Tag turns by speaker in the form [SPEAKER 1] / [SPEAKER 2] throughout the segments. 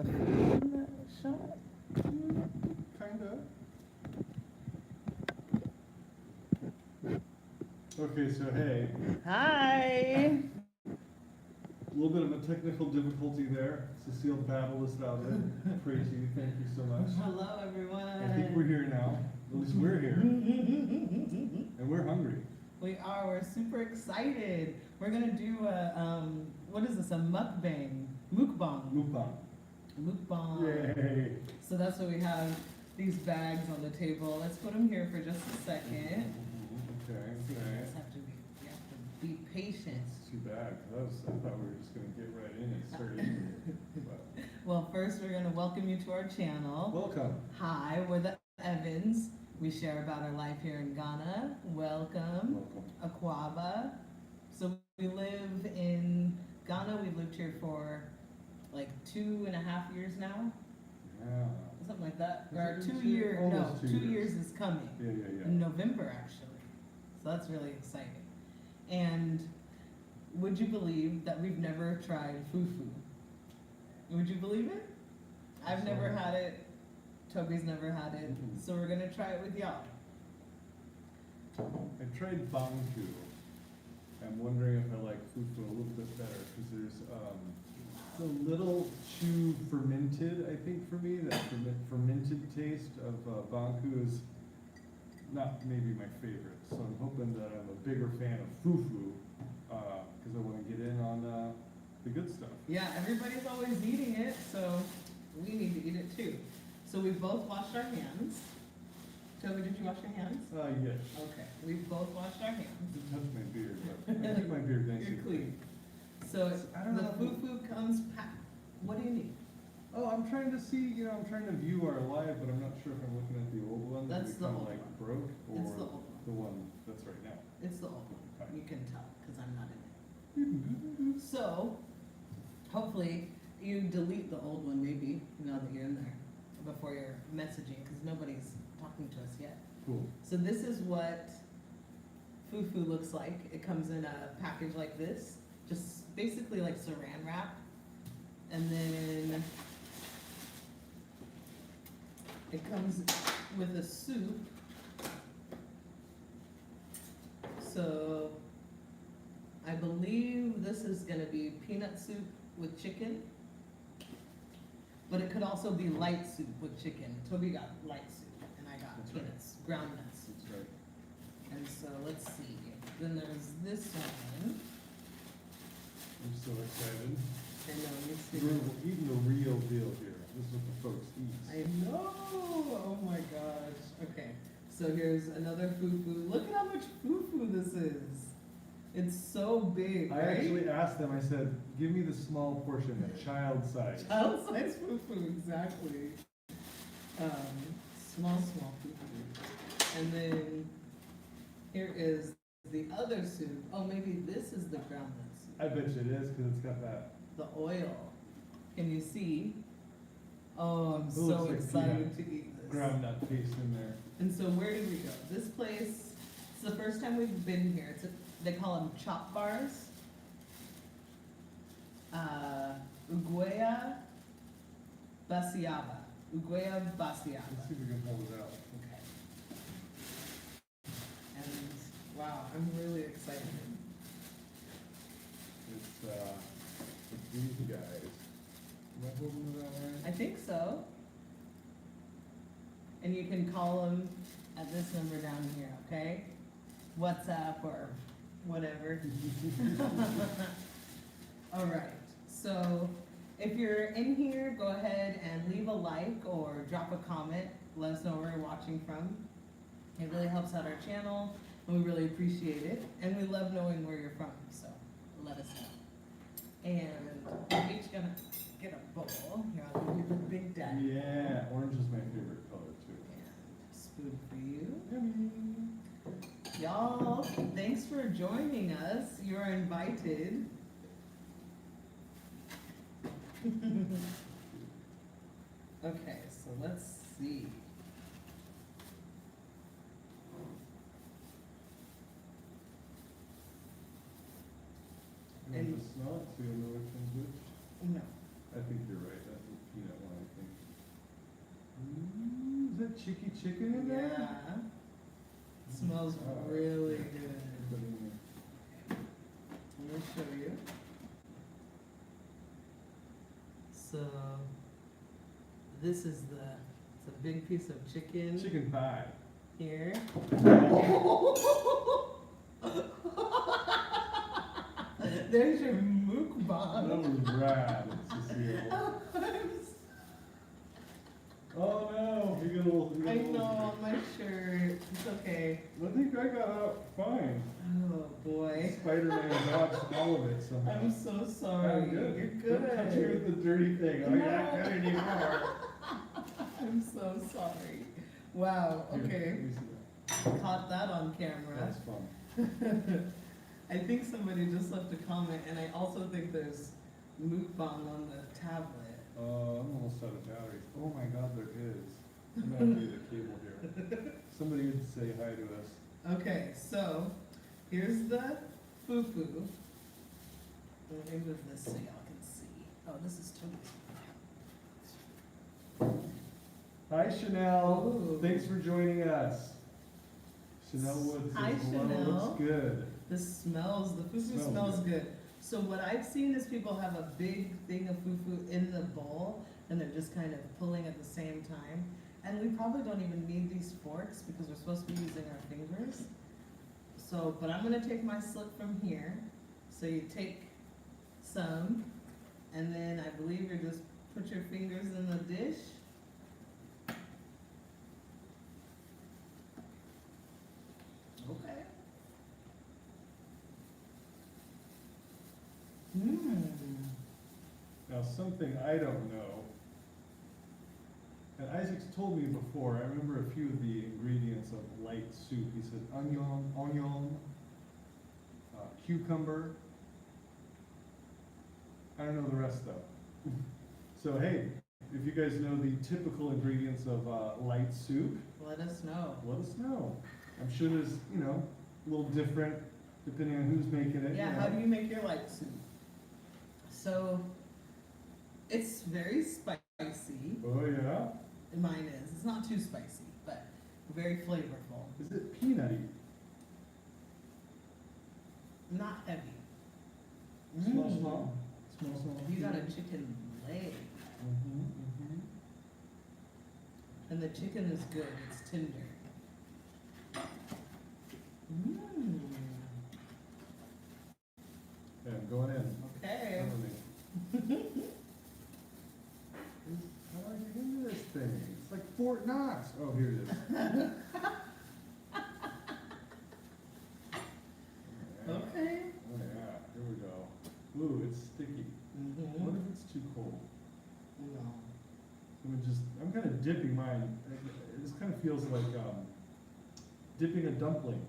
[SPEAKER 1] the food in the shot?
[SPEAKER 2] Kinda. Okay, so hey,
[SPEAKER 1] Hi.
[SPEAKER 2] a little bit of a technical difficulty there. Cecile battled us out of it. Praise you, thank you so much.
[SPEAKER 1] Hello, everyone.
[SPEAKER 2] I think we're here now. At least we're here. And we're hungry.
[SPEAKER 1] We are. We're super excited. We're gonna do a what is this? A mukbang, mukbang,
[SPEAKER 2] Mukbang.
[SPEAKER 1] mukbang.
[SPEAKER 2] Yay.
[SPEAKER 1] So that's what we have. These bags on the table. Let's put them here for just a second.
[SPEAKER 2] Okay,
[SPEAKER 1] So you
[SPEAKER 2] okay.
[SPEAKER 1] just have to be patient.
[SPEAKER 2] It's too bad, 'cause I thought we were just gonna get right in and start eating it. But
[SPEAKER 1] Well, first we're gonna welcome you to our channel.
[SPEAKER 2] welcome.
[SPEAKER 1] Hi, we're the Evans. We share about our life here in Ghana. Welcome.
[SPEAKER 2] Welcome.
[SPEAKER 1] Aquaba. So we live in Ghana. We've lived here for like 2.5 years now,
[SPEAKER 2] Yeah.
[SPEAKER 1] something like that.
[SPEAKER 2] Is
[SPEAKER 1] Or
[SPEAKER 2] it
[SPEAKER 1] 2
[SPEAKER 2] 2
[SPEAKER 1] years? No,
[SPEAKER 2] almost 2
[SPEAKER 1] 2
[SPEAKER 2] years.
[SPEAKER 1] years is coming
[SPEAKER 2] Yeah, yeah,
[SPEAKER 1] in
[SPEAKER 2] yeah.
[SPEAKER 1] November actually. So that's really exciting. And would you believe that we've never tried fufu? Would you believe it? I've never had it. Toby's never had it.
[SPEAKER 2] Mhm.
[SPEAKER 1] So we're gonna try it with y'all.
[SPEAKER 2] I tried Banku. I'm wondering if I like fufu a little bit better because there's it's a little too fermented. I think for me that fermented taste of Banku is not maybe my favorite. So I'm hoping that I'm a bigger fan of fufu because I want to get in on the good stuff.
[SPEAKER 1] Yeah, everybody's always eating it, so we need to eat it too. So we both washed our hands. Toby, did you wash your hands?
[SPEAKER 2] Yes.
[SPEAKER 1] Okay, we've both washed our hands.
[SPEAKER 2] Just touch my beard, but I keep my beard nice
[SPEAKER 1] You're
[SPEAKER 2] and
[SPEAKER 1] clean. So
[SPEAKER 2] I don't
[SPEAKER 1] the
[SPEAKER 2] know.
[SPEAKER 1] fufu comes packed. What do you need?
[SPEAKER 2] Oh, I'm trying to see, I'm trying to view our live, but I'm not sure if I'm looking at the old one that
[SPEAKER 1] That's
[SPEAKER 2] we
[SPEAKER 1] the
[SPEAKER 2] kind of
[SPEAKER 1] old
[SPEAKER 2] like
[SPEAKER 1] one.
[SPEAKER 2] broke, or
[SPEAKER 1] It's the old one.
[SPEAKER 2] the one that's right now.
[SPEAKER 1] It's the old one.
[SPEAKER 2] Okay.
[SPEAKER 1] You can tell, because I'm not in it. So, hopefully, you delete the old one maybe, now that you're in there, before you're messaging, because nobody's talking to us yet.
[SPEAKER 2] Cool.
[SPEAKER 1] So this is what fufu looks like. It comes in a package like this, just basically like saran wrap. And then it comes with a soup. So I believe this is gonna be peanut soup with chicken. But it could also be light soup with chicken. Toby got light soup and I got
[SPEAKER 2] That's right.
[SPEAKER 1] peanuts, ground nuts.
[SPEAKER 2] That's right.
[SPEAKER 1] And so let's see. Then there's this one.
[SPEAKER 2] I'm so excited.
[SPEAKER 1] And then let me
[SPEAKER 2] We're
[SPEAKER 1] see.
[SPEAKER 2] eating the real deal here. This is what the folks eat.
[SPEAKER 1] I know. Oh my gosh. Okay. So here's another fufu. Look at how much fufu this is. It's so big,
[SPEAKER 2] I
[SPEAKER 1] right?
[SPEAKER 2] actually asked them, I said, give me the small portion, the child size.
[SPEAKER 1] Child size fufu, exactly. Small fufu. And then here is the other soup. Oh, maybe this is the ground nut soup.
[SPEAKER 2] I bet you it is, because it's got that.
[SPEAKER 1] The oil. Can you see? Oh, I'm
[SPEAKER 2] It
[SPEAKER 1] so
[SPEAKER 2] looks like
[SPEAKER 1] excited
[SPEAKER 2] peanut
[SPEAKER 1] to eat this.
[SPEAKER 2] ground nut paste in there.
[SPEAKER 1] And so where did we go? This place, it's the first time we've been here. They call them chop bars. Uguea Basiaba. Uguea Basiaba.
[SPEAKER 2] Let's see if we can hold it out.
[SPEAKER 1] Okay. And wow, I'm really excited.
[SPEAKER 2] It's these guys. Am I holding it out right?
[SPEAKER 1] I think so. And you can call them at this number down here, okay? WhatsApp or whatever. All right, so if you're in here, go ahead and leave a like or drop a comment. Let us know where you're watching from. It really helps out our channel, and we really appreciate it. And we love knowing where you're from, so let us know. And we're each gonna get a bowl. Here, I'll give you the big daddy.
[SPEAKER 2] Yeah, orange is my favorite color too.
[SPEAKER 1] And spoon for you.
[SPEAKER 2] Yummy.
[SPEAKER 1] Y'all, thanks for joining us. You're invited. Okay, so let's see.
[SPEAKER 2] You want to smell it so you'll know which one's which?
[SPEAKER 1] No.
[SPEAKER 2] I think you're right, that's the peanut good cheeky chicken in there?
[SPEAKER 1] Yeah. It smells really good. Let me show you. So, this is it's a big piece of chicken.
[SPEAKER 2] Chicken pie.
[SPEAKER 1] Here. There's your mukbang.
[SPEAKER 2] That was rad, Cecile. Oh no, you got a little.
[SPEAKER 1] I know, on my shirt. It's okay.
[SPEAKER 2] I think I got out fine.
[SPEAKER 1] Oh boy.
[SPEAKER 2] Spider-Man dodged all of it somehow.
[SPEAKER 1] I'm so sorry.
[SPEAKER 2] I'm good.
[SPEAKER 1] You're
[SPEAKER 2] Don't touch me
[SPEAKER 1] good.
[SPEAKER 2] with the dirty thing. I'm not good anymore.
[SPEAKER 1] I'm so sorry. Wow,
[SPEAKER 2] Here,
[SPEAKER 1] okay.
[SPEAKER 2] let me see that.
[SPEAKER 1] Caught that on camera.
[SPEAKER 2] That's fun.
[SPEAKER 1] I think somebody just left a comment, and I also think there's mukbang on the tablet.
[SPEAKER 2] I'm almost out of batteries. Oh my god, there is. I'm gonna need a cable here. Somebody would say hi to us.
[SPEAKER 1] Okay, so here's the fufu. Let me move this so y'all can see. Oh, this is totally.
[SPEAKER 2] Hi Chanel.
[SPEAKER 1] Ooh.
[SPEAKER 2] Thanks for joining us. Chanel Woods
[SPEAKER 1] Hi,
[SPEAKER 2] says, hello,
[SPEAKER 1] Chanel.
[SPEAKER 2] looks good.
[SPEAKER 1] The fufu smells good. So what I've seen is people have a big thing of fufu in the bowl, and they're just kind of pulling at the same time. And we probably don't even need these forks because we're supposed to be using our fingers. So, but I'm gonna take my slip from here. So you take some, and then I believe you just put your fingers in the dish. Okay. Mmm.
[SPEAKER 2] Now something I don't know, and Isaac's told me before, I remember a few of the ingredients of light soup. He said onion, cucumber. I don't know the rest though. So hey, if you guys know the typical ingredients of light soup,
[SPEAKER 1] Let us know.
[SPEAKER 2] let us know. I'm sure there's, a little different depending on who's making it.
[SPEAKER 1] Yeah, how do you make your light soup? So, it's very spicy.
[SPEAKER 2] Oh yeah?
[SPEAKER 1] Mine is. It's not too spicy, but very flavorful.
[SPEAKER 2] Is it peanutty?
[SPEAKER 1] Not heavy.
[SPEAKER 2] Small,
[SPEAKER 1] Mm.
[SPEAKER 2] small? Small.
[SPEAKER 1] You got a chicken leg. And the chicken is good. It's tender. Mmm.
[SPEAKER 2] Okay, I'm going in.
[SPEAKER 1] Okay.
[SPEAKER 2] Follow me. How do I get into this thing? It's like Fort Knox. Oh, here it is.
[SPEAKER 1] Okay.
[SPEAKER 2] Oh yeah, here we go. Ooh, it's sticky. What if it's too cold?
[SPEAKER 1] No.
[SPEAKER 2] I'm kind of dipping mine. This kind of feels like dipping a dumpling.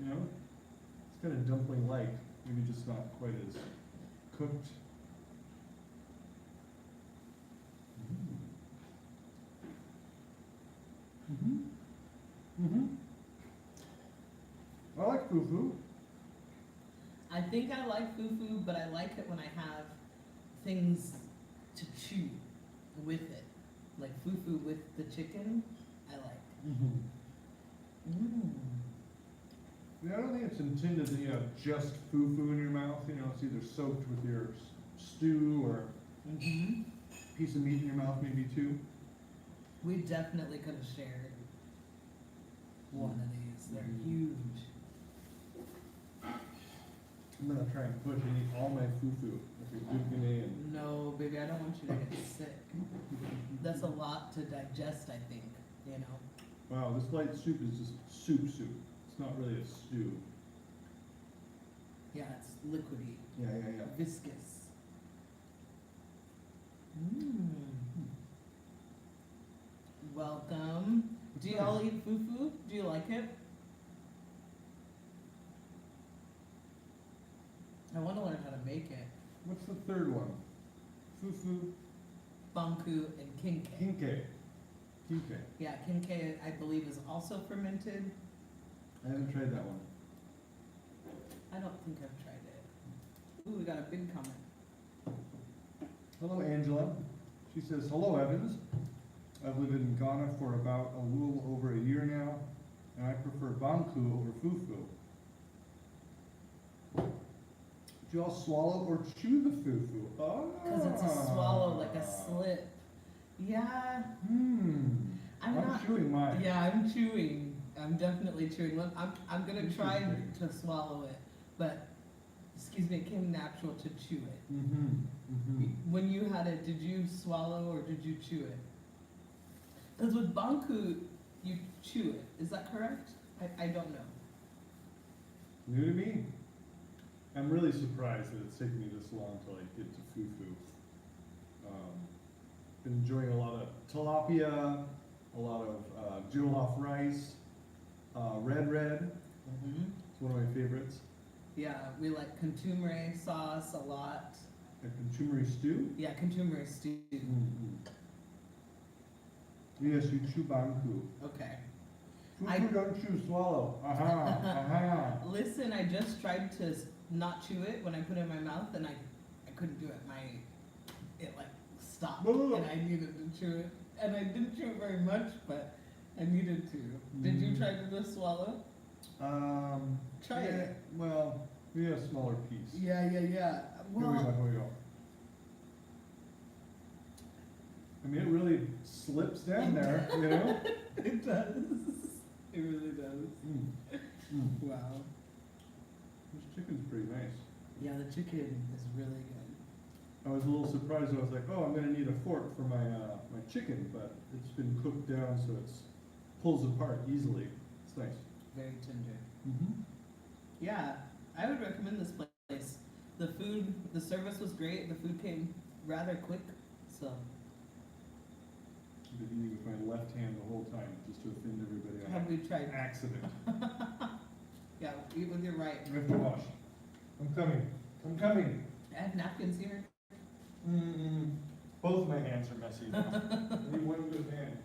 [SPEAKER 2] It's kind of dumpling-like, maybe just not quite as cooked. I like fufu.
[SPEAKER 1] I think I like fufu, but I like it when I have things to chew with it. Like fufu with the chicken, I like.
[SPEAKER 2] Yeah, I don't think it's intended that you have just fufu in your mouth. It's either soaked with your stew or a piece of meat in your mouth, maybe too.
[SPEAKER 1] We definitely could have shared one of these. They're huge.
[SPEAKER 2] I'm gonna try and push and eat all my fufu if you're dipping it in.
[SPEAKER 1] No, baby, I don't want you to get sick. That's a lot to digest, I think,
[SPEAKER 2] Wow, this light soup is just soup. It's not really a stew.
[SPEAKER 1] Yeah, it's liquidy,
[SPEAKER 2] Yeah.
[SPEAKER 1] viscous. Welcome. Do y'all eat fufu? Do you like it? I want to learn how to make it.
[SPEAKER 2] What's the third one? Fufu.
[SPEAKER 1] Banku and kinke.
[SPEAKER 2] Kinke.
[SPEAKER 1] Yeah, kinke I believe is also fermented.
[SPEAKER 2] I haven't tried that one.
[SPEAKER 1] I don't think I've tried it. Ooh, we got a big comment.
[SPEAKER 2] Hello, Angela. She says, hello, Evans. I've lived in Ghana for about a little over a year now, and I prefer Banku over Fufu. Do you all swallow or chew the Fufu? Oh.
[SPEAKER 1] Because it's a swallow, like a slip. Yeah. I'm not
[SPEAKER 2] chewing mine.
[SPEAKER 1] Yeah, I'm chewing. I'm definitely chewing. I'm gonna try to swallow it, but excuse me, it came natural to chew it. When you had it, did you swallow or did you chew it? Because with Banku, you chew it. Is that correct? I don't know.
[SPEAKER 2] New to me. I'm really surprised that it's taken me this long to like get to Fufu. Been enjoying a lot of tilapia, a lot of jollof rice, red. It's one of my favorites.
[SPEAKER 1] Yeah, we like contumere sauce a lot.
[SPEAKER 2] A contumere stew?
[SPEAKER 1] Yeah, contumere stew.
[SPEAKER 2] Yes, you chew Banku.
[SPEAKER 1] Okay.
[SPEAKER 2] Fufu don't chew, swallow. Aha.
[SPEAKER 1] Listen, I just tried to not chew it when I put it in my mouth, and I couldn't do it. It like stopped, and I needed to chew it. And I didn't chew it very much, but I needed to. Did you try to just swallow? Try it.
[SPEAKER 2] Well, maybe a smaller piece.
[SPEAKER 1] Yeah. Well,
[SPEAKER 2] Here we go. I mean, it really slips down there, you know?
[SPEAKER 1] It does. It really does. Wow.
[SPEAKER 2] This chicken's pretty nice.
[SPEAKER 1] Yeah, the chicken is really good.
[SPEAKER 2] I was a little surprised. I was like, oh, I'm gonna need a fork for my my chicken, but it's been cooked down so it's pulls apart easily. It's nice.
[SPEAKER 1] Very tender. Yeah, I would recommend this place. The service was great. The food came rather quick, so.
[SPEAKER 2] I've been eating with my left hand the whole time just to offend everybody.
[SPEAKER 1] Have we tried?
[SPEAKER 2] Accident.
[SPEAKER 1] Yeah, eat with your right.
[SPEAKER 2] I have to wash. I'm coming.
[SPEAKER 1] I have napkins here.
[SPEAKER 2] Both my hands are messy now. I need one good hand.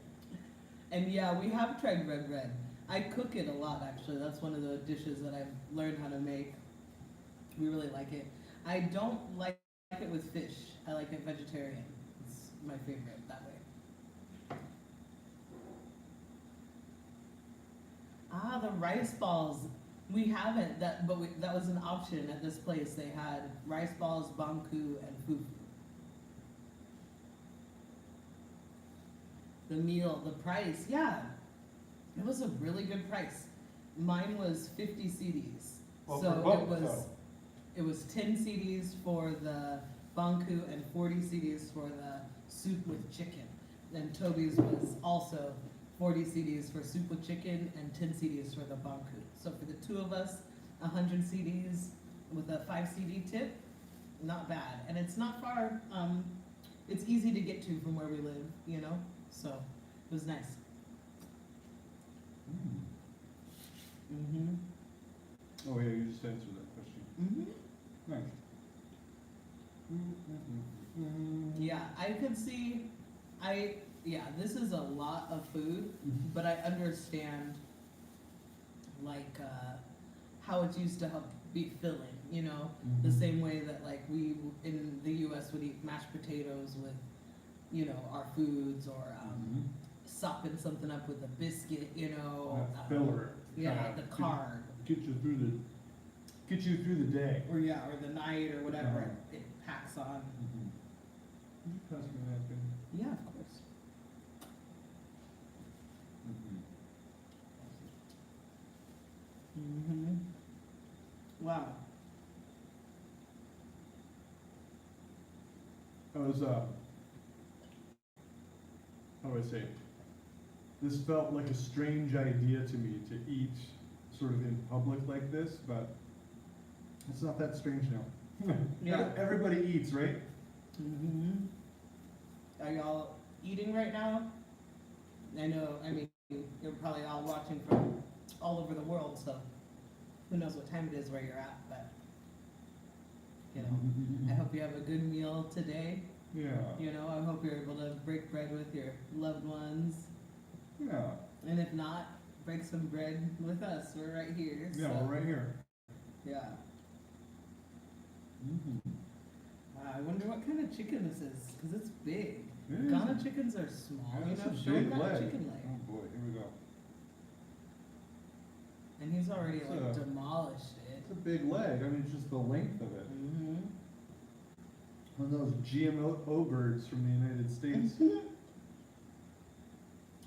[SPEAKER 1] And yeah, we have tried red. I cook it a lot, actually. That's one of the dishes that I've learned how to make. We really like it. I don't like it with fish. I like it vegetarian. It's my favorite that way. Ah, the rice balls. We haven't, that was an option at this place. They had rice balls, banku, and fufu. The meal, the price, yeah. It was a really good price. Mine was 50 CDs.
[SPEAKER 2] Well,
[SPEAKER 1] So
[SPEAKER 2] for both,
[SPEAKER 1] it was 10 CDs for the banku and 40 CDs for the soup with chicken. And Toby's was also 40 CDs for soup with chicken and 10 CDs for the banku. So for the two of us, 100 CDs with a 5 CD tip, not bad. And it's not far, it's easy to get to from where we live, you know? So it was nice.
[SPEAKER 2] Oh yeah, you just answered that question. Nice.
[SPEAKER 1] Yeah, I could see, this is a lot of food, but I understand like how it's used to help be filling, you know, the same way that like we in the U.S. would eat mashed potatoes with, you know, our foods, or sopping something up with a biscuit, you know,
[SPEAKER 2] filler.
[SPEAKER 1] yeah, the carb,
[SPEAKER 2] Get you through the day.
[SPEAKER 1] or the night or whatever it packs on.
[SPEAKER 2] Would you pass me a napkin?
[SPEAKER 1] Yeah, of course. Wow.
[SPEAKER 2] I was, how do I say? This felt like a strange idea to me to eat sort of in public like this, but it's not that strange now.
[SPEAKER 1] Yeah.
[SPEAKER 2] Everybody eats, right?
[SPEAKER 1] Are y'all eating right now? I mean, you're probably all watching from all over the world, so who knows what time it is where you're at, but, you know, I hope you have a good meal today.
[SPEAKER 2] Yeah.
[SPEAKER 1] You know, I hope you're able to break bread with your loved ones.
[SPEAKER 2] Yeah.
[SPEAKER 1] And if not, break some bread with us. We're right here.
[SPEAKER 2] Yeah,
[SPEAKER 1] so.
[SPEAKER 2] we're right here.
[SPEAKER 1] Yeah. I wonder what kind of chicken this is, because it's big.
[SPEAKER 2] It is.
[SPEAKER 1] Ghana chickens are small,
[SPEAKER 2] Yeah,
[SPEAKER 1] you
[SPEAKER 2] that's
[SPEAKER 1] know,
[SPEAKER 2] a
[SPEAKER 1] show him
[SPEAKER 2] big
[SPEAKER 1] that
[SPEAKER 2] leg.
[SPEAKER 1] chicken leg.
[SPEAKER 2] Oh boy, here we go.
[SPEAKER 1] And he's already
[SPEAKER 2] It's
[SPEAKER 1] like
[SPEAKER 2] a-
[SPEAKER 1] demolished it.
[SPEAKER 2] It's a big leg. I mean, it's just the length of it.
[SPEAKER 1] Mm-hmm.
[SPEAKER 2] One of those GMO birds from the United States.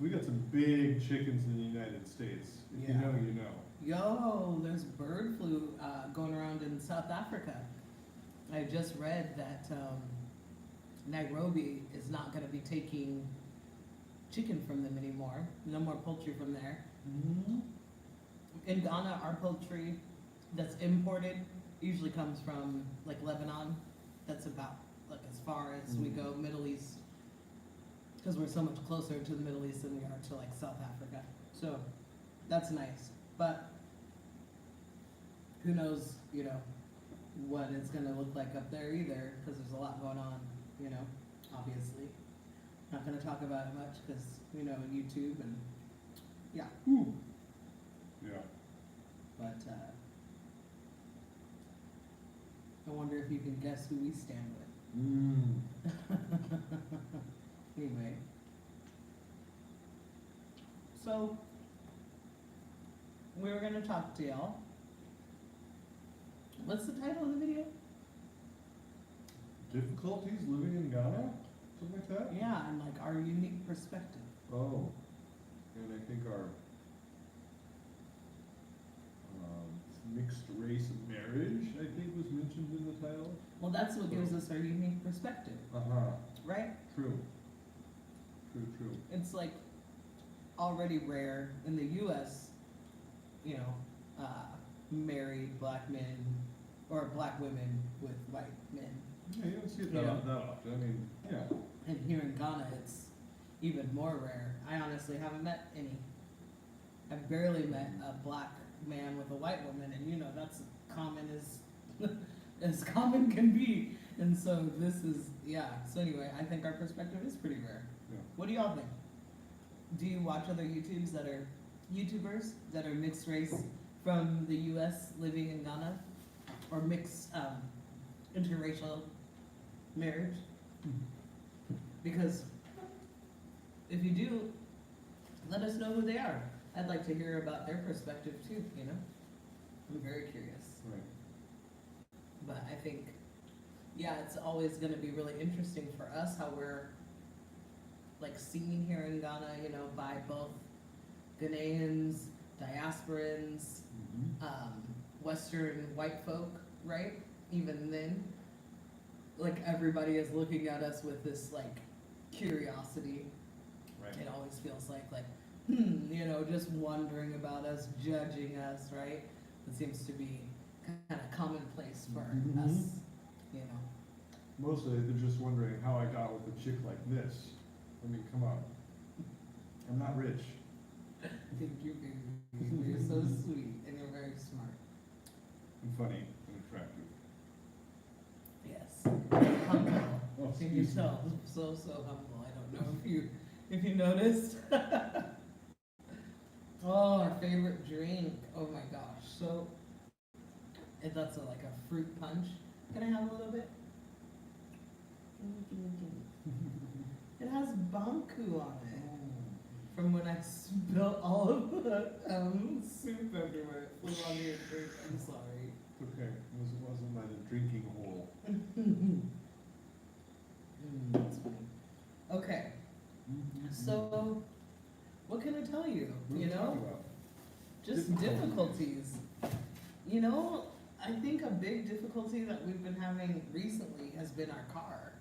[SPEAKER 2] We got some big chickens in the United States. If you
[SPEAKER 1] Yeah.
[SPEAKER 2] know, you know.
[SPEAKER 1] Yo, there's bird flu going around in South Africa. I just read that Nairobi is not going to be taking chicken from them anymore. No more poultry from there.
[SPEAKER 2] Mm-hmm.
[SPEAKER 1] In Ghana, our poultry that's imported usually comes from like Lebanon. That's about like as far as we go, Middle East, because we're so much closer to the Middle East than we are to like South Africa. So that's nice, but who knows, you know, what it's gonna look like up there either, because there's a lot going on, you know, obviously. Not gonna talk about it much because, you know, YouTube and, yeah,
[SPEAKER 2] Ooh. Yeah.
[SPEAKER 1] but, I wonder if you can guess who we stand with.
[SPEAKER 2] Mm.
[SPEAKER 1] Anyway. So, we were gonna talk to y'all. What's the title of the video?
[SPEAKER 2] Difficulties living in Ghana? Something like that?
[SPEAKER 1] Yeah, and like our unique perspective.
[SPEAKER 2] Oh. And I think our mixed race marriage, I think, was mentioned in the title.
[SPEAKER 1] Well, that's what gives us our unique perspective,
[SPEAKER 2] Uh-huh.
[SPEAKER 1] right?
[SPEAKER 2] True. True.
[SPEAKER 1] It's like already rare in the US, you know, married black men or black women with white men.
[SPEAKER 2] Yeah, you don't see it
[SPEAKER 1] Yeah.
[SPEAKER 2] that often. I mean, yeah.
[SPEAKER 1] And here in Ghana, it's even more rare. I honestly haven't met any. I've barely met a black man with a white woman, and you know, that's common as, as common can be. And so this is, yeah. So anyway, I think our perspective is pretty rare.
[SPEAKER 2] Yeah.
[SPEAKER 1] What do y'all think? Do you watch other YouTubers that are mixed race from the US living in Ghana? Or mixed, interracial marriage? Because if you do, let us know who they are. I'd like to hear about their perspective too, you know? I'm very curious.
[SPEAKER 2] Right.
[SPEAKER 1] But I think, yeah, it's always gonna be really interesting for us how we're like seen here in Ghana, you know, by both Ghanaians, diasporans, Western white folk, right? Even then, like everybody is looking at us with this like curiosity.
[SPEAKER 2] Right.
[SPEAKER 1] It always feels like, you know, just wondering about us, judging us, right? It seems to be kind of commonplace for us, you know.
[SPEAKER 2] Mostly they're just wondering how I got with a chick like this. I mean, come on. I'm not rich.
[SPEAKER 1] Thank you, baby. You're so sweet and you're very smart.
[SPEAKER 2] I'm funny and attractive.
[SPEAKER 1] Yes. Humble.
[SPEAKER 2] Oh,
[SPEAKER 1] Can
[SPEAKER 2] excuse
[SPEAKER 1] you
[SPEAKER 2] me.
[SPEAKER 1] tell? So humble. I don't know if you noticed. Oh, our favorite drink. Oh my gosh. So, if that's like a fruit punch. Can I have a little bit? It has Banku on it. From when I spilled all of the soup everywhere. It flew onto your drink. I'm sorry.
[SPEAKER 2] Okay, it wasn't by the drinking hole.
[SPEAKER 1] That's funny. Okay, so what can I tell you?
[SPEAKER 2] What are
[SPEAKER 1] You
[SPEAKER 2] we talking
[SPEAKER 1] know,
[SPEAKER 2] about?
[SPEAKER 1] just difficulties. You know, I think a big difficulty that we've been having recently has been our car.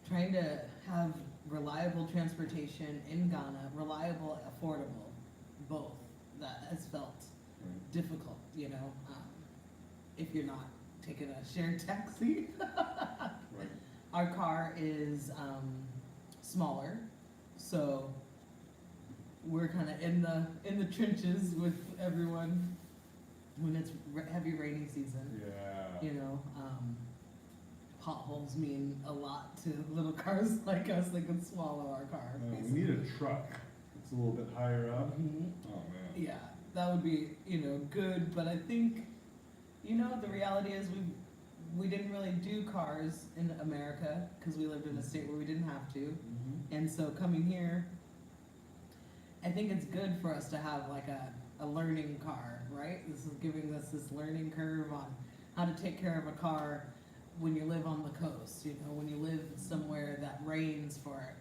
[SPEAKER 1] Trying to have reliable transportation in Ghana, reliable, affordable, both. That has felt
[SPEAKER 2] Right.
[SPEAKER 1] difficult, you know, if you're not taking a shared taxi.
[SPEAKER 2] Right.
[SPEAKER 1] Our car is smaller, so we're kind of in the trenches with everyone when it's heavy rainy season.
[SPEAKER 2] Yeah.
[SPEAKER 1] You know, potholes mean a lot to little cars like us that can swallow our car.
[SPEAKER 2] We need a truck. It's a little bit higher up.
[SPEAKER 1] Mhm.
[SPEAKER 2] Oh man.
[SPEAKER 1] Yeah, that would be, you know, good, but I think, you know, the reality is we didn't really do cars in America because we lived in a state where we didn't have to.
[SPEAKER 2] Mm-hmm.
[SPEAKER 1] And so coming here, I think it's good for us to have like a learning car, right? This is giving us this learning curve on how to take care of a car when you live on the coast, you know, when you live somewhere that rains for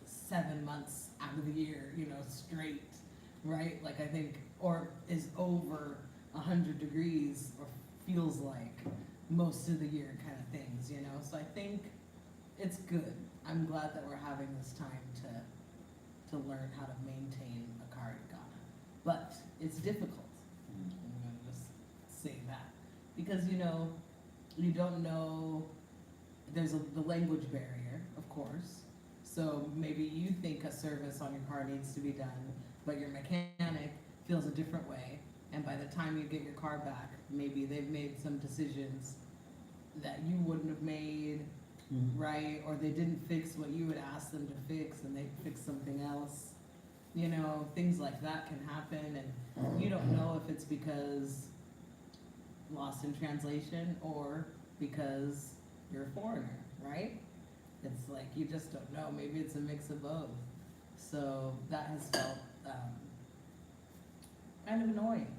[SPEAKER 1] 7 months out of the year, you know, straight, right? Like I think, or is over 100 degrees or feels like most of the year kind of things, you know? So I think it's good. I'm glad that we're having this time to learn how to maintain a car in Ghana. But it's difficult. I'm gonna just say that. Because, you know, you don't know, there's the language barrier, of course. So maybe you think a service on your car needs to be done, but your mechanic feels a different way. And by the time you get your car back, maybe they've made some decisions that you wouldn't have made, right? Or they didn't fix what you would ask them to fix and they fixed something else. You know, things like that can happen, and you don't know if it's because lost in translation or because you're a foreigner, right? It's like you just don't know. Maybe it's a mix of both. So that has felt kind of annoying.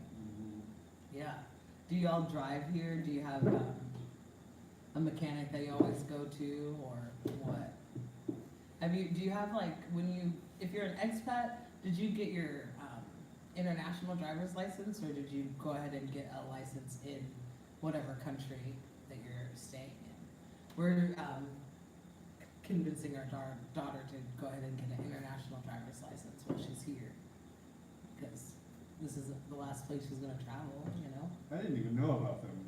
[SPEAKER 1] Yeah. Do y'all drive here? Do you have a mechanic that you always go to, or what? Do you have like, if you're an expat, did you get your international driver's license, or did you go ahead and get a license in whatever country that you're staying in? We're convincing our daughter to go ahead and get an international driver's license while she's here, because this is the last place she's gonna travel, you know?
[SPEAKER 2] I didn't even know about them.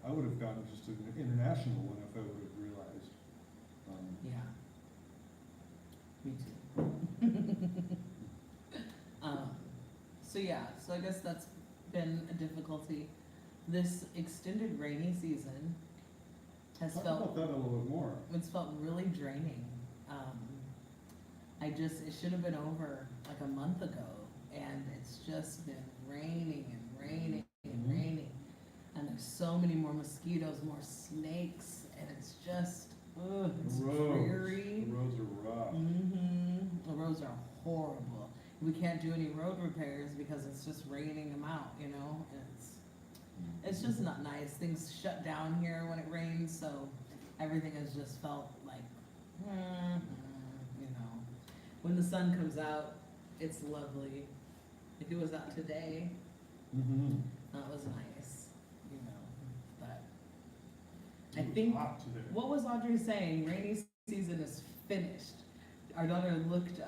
[SPEAKER 2] I would have gotten just an international one if I would have realized.
[SPEAKER 1] Yeah. Me too. So yeah, so I guess that's been a difficulty. This extended rainy season has
[SPEAKER 2] Talk
[SPEAKER 1] felt,
[SPEAKER 2] about that a little bit more.
[SPEAKER 1] it's felt really draining. It should have been over like a month ago, and it's just been raining and raining and
[SPEAKER 2] Mhm.
[SPEAKER 1] raining. And there's so many more mosquitoes, more snakes, and it's just, it's dreary.
[SPEAKER 2] The roads are rough.
[SPEAKER 1] The roads are horrible. We can't do any road repairs because it's just raining them out, you know? And it's just not nice. Things shut down here when it rains, so everything has just felt like, you know. When the sun comes out, it's lovely. If it was out today, that was nice, you know. But I
[SPEAKER 2] It was
[SPEAKER 1] think,
[SPEAKER 2] hot today.
[SPEAKER 1] what was Audrey saying? Rainy season is finished. Our daughter looked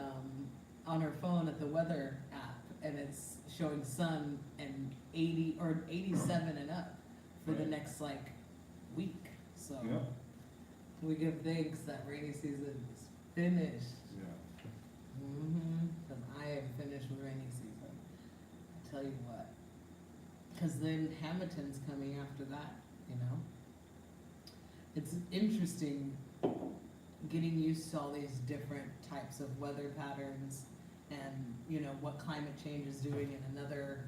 [SPEAKER 1] on her phone at the weather app, and it's showing sun and 80 or 87 and up for the
[SPEAKER 2] Right.
[SPEAKER 1] next like week. So
[SPEAKER 2] Yeah.
[SPEAKER 1] we give thanks that rainy season is finished.
[SPEAKER 2] Yeah.
[SPEAKER 1] Because I am finished with rainy season. I tell you what. Because then Hamilton's coming after that, you know? It's interesting getting used to all these different types of weather patterns and, you know, what climate change is doing in another,